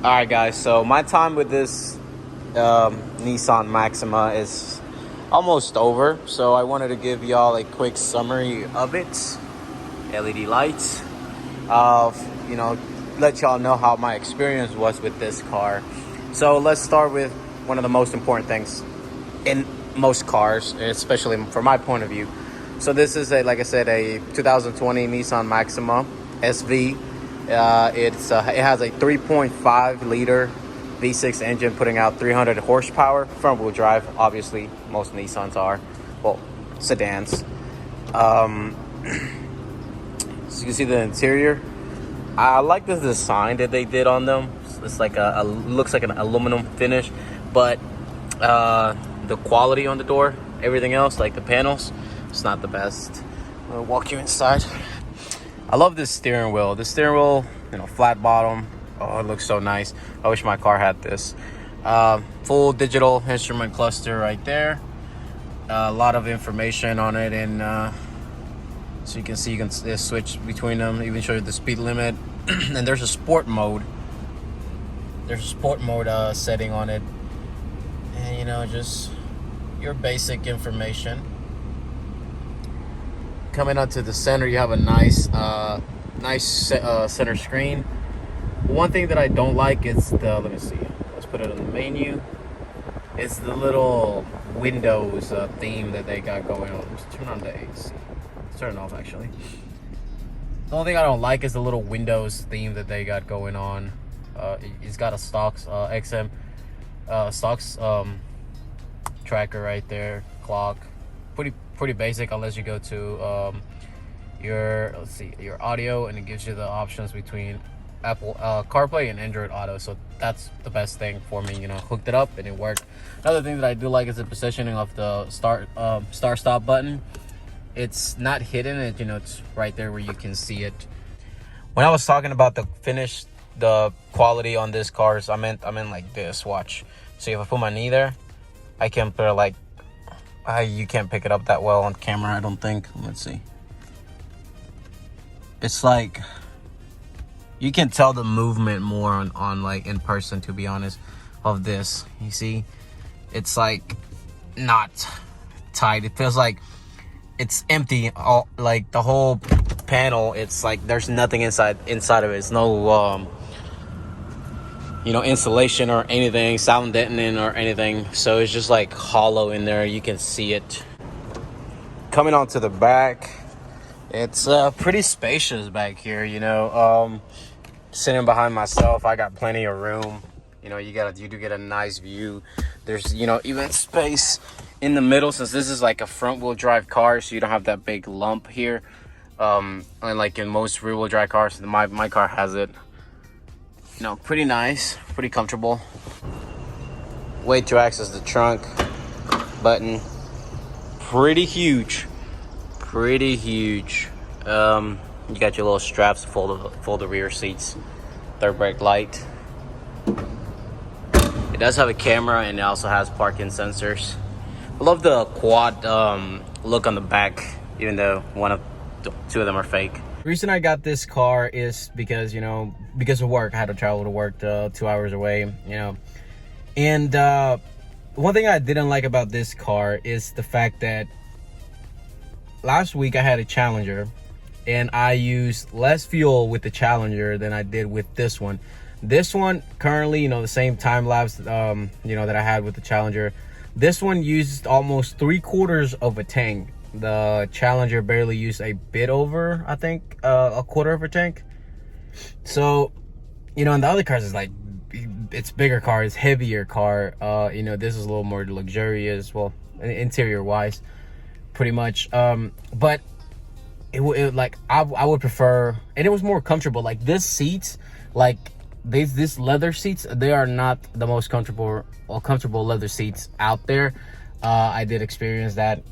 Alright guys, so my time with this Nissan Maxima is almost over. So I wanted to give y'all a quick summary of it. LED lights. Let y'all know how my experience was with this car. So let's start with one of the most important things in most cars, especially from my point of view. So this is like I said, a 2020 Nissan Maxima SV. It has a 3.5 liter V6 engine putting out 300 horsepower, front wheel drive. Obviously, most Nissans are, well, sedans. So you can see the interior. I like the design that they did on them. It's like looks like an aluminum finish, but the quality on the door, everything else, like the panels, it's not the best. I'll walk you inside. I love this steering wheel. The steering wheel, flat bottom. Oh, it looks so nice. I wish my car had this. Full digital instrument cluster right there. A lot of information on it, and so you can see you can switch between them. Even show you the speed limit. And there's a sport mode. There's a sport mode setting on it, and just your basic information. Coming up to the center, you have a nice center screen. One thing that I don't like is let me see. Let's put it on the menu. It's the little Windows theme that they got going on. Let's turn on the AC. Let's turn it off actually. The only thing I don't like is the little Windows theme that they got going on. It's got a stocks XM stocks tracker right there, clock. Pretty basic unless you go to your audio, and it gives you the options between Apple CarPlay and Android Auto. So that's the best thing for me. Hooked it up and it worked. Another thing that I do like is the positioning of the start stop button. It's not hidden. It's right there where you can see it. When I was talking about the finish, the quality on this cars, I meant like this. Watch. See, if I put my knee there, I can put it like. You can't pick it up that well on camera, I don't think. Let's see. It's like you can tell the movement more on like in person, to be honest, of this. You see, it's like not tight. It feels like it's empty. All like the whole panel. It's like there's nothing inside of it. It's no insulation or anything, sound deadening or anything. So it's just like hollow in there. You can see it. Coming onto the back, it's pretty spacious back here. Sitting behind myself, I got plenty of room. You do get a nice view. There's even space in the middle, since this is like a front wheel drive car, so you don't have that big lump here. And like in most rear wheel drive cars, my car has it. Pretty nice, pretty comfortable. Way to access the trunk button. Pretty huge. You got your little straps to fold the rear seats. Third brake light. It does have a camera, and it also has parking sensors. I love the quad look on the back, even though two of them are fake. The reason I got this car is because of work. I had to travel to work 2 hours away, and one thing I didn't like about this car is the fact that last week I had a Challenger, and I used less fuel with the Challenger than I did with this one. This one currently, the same time lapse that I had with the Challenger, this one used almost 3/4 of a tank. The Challenger barely used a bit over, I think, a quarter of a tank. So, and the other cars is like, it's bigger car, it's heavier car. This is a little more luxurious, well, interior wise, pretty much. But it like I would prefer, and it was more comfortable. Like this seats, like this leather seats, they are not the most comfortable leather seats out there. I did experience that.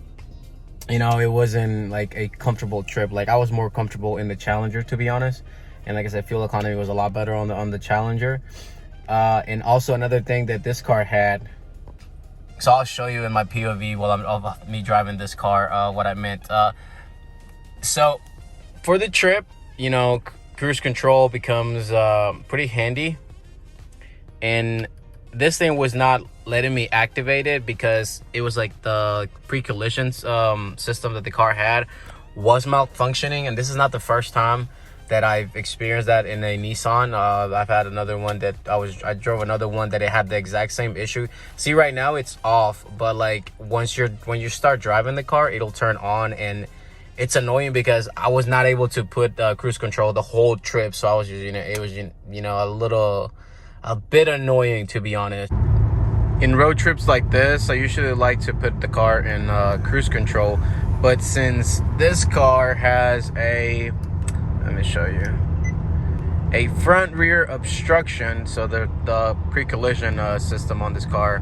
It wasn't like a comfortable trip. Like I was more comfortable in the Challenger, to be honest. And like I said, fuel economy was a lot better on the Challenger. And also another thing that this car had, so I'll show you in my POV while I'm me driving this car what I meant. So for the trip, cruise control becomes pretty handy. and this thing was not letting me activate it because it was like the pre-collision system that the car had was malfunctioning. And this is not the first time that I've experienced that in a Nissan. I've had another one that I drove another one that it had the exact same issue. See, right now it's off, but like when you start driving the car, it'll turn on, and it's annoying because I was not able to put cruise control the whole trip. So I was just, it was, a bit annoying, to be honest. In road trips like this, I usually like to put the car in cruise control, but since this car has a, let me show you, a front rear obstruction, so the pre-collision system on this car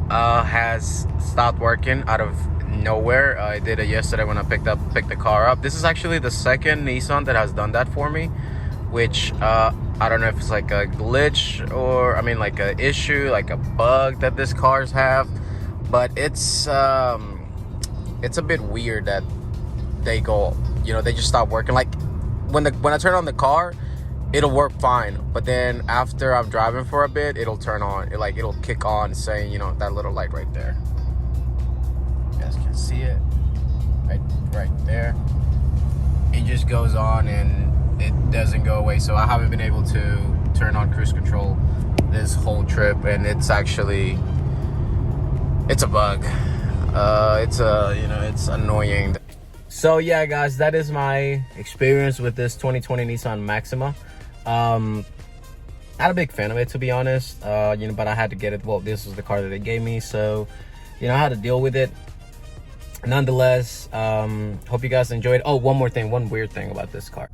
has stopped working out of nowhere. I did it yesterday when I picked the car up. This is actually the second Nissan that has done that for me, which I don't know if it's like a glitch or like a issue, like a bug that this cars have, but it's a bit weird that they go, they just stop working. Like when I turn on the car, it'll work fine, but then after I'm driving for a bit, it'll turn on. It'll kick on, saying, that little light right there. You guys can see it right there. It just goes on and it doesn't go away. So I haven't been able to turn on cruise control this whole trip, and it's actually, it's a bug. It's annoying. So yeah, guys, that is my experience with this 2020 Nissan Maxima. Not a big fan of it, to be honest, but I had to get it. Well, this was the car that they gave me, so I had to deal with it. Nonetheless, hope you guys enjoyed. Oh, one weird thing about this car.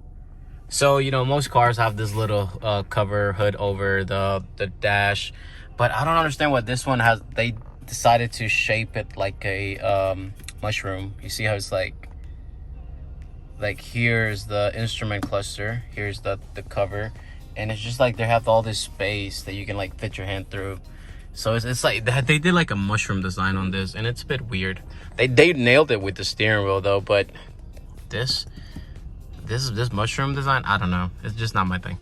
So most cars have this little cover hood over the dash, but I don't understand what this one has. They decided to shape it like a mushroom. You see how it's like here's the instrument cluster, here's the cover, and it's just like they have all this space that you can like fit your hand through. So it's like they did like a mushroom design on this, and it's a bit weird. They nailed it with the steering wheel though, but this mushroom design, I don't know, it's just not my thing.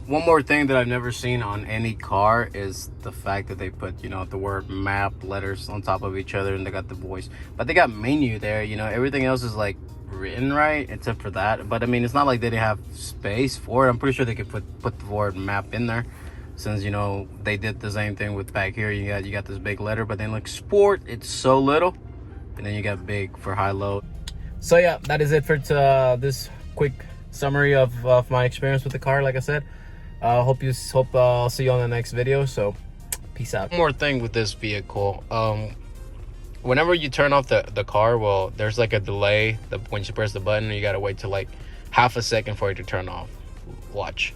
One more thing that I've never seen on any car is the fact that they put the word map letters on top of each other, and they got the voice, but they got menu there. Everything else is like written right except for that. But it's not like they didn't have space for it. I'm pretty sure they could put the word map in there, since they did the same thing with back here. You got this big letter, but then like sport, it's so little, and then you got big for high low. So yeah, that is it for this quick summary of my experience with the car. Like I said, hope I'll see you on the next video. So peace out. One more thing with this vehicle, whenever you turn off the car, well, there's like a delay when you press the button. You gotta wait till like half a second for it to turn off. Watch.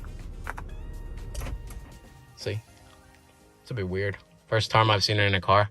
See, it's a bit weird. First time I've seen it in a car.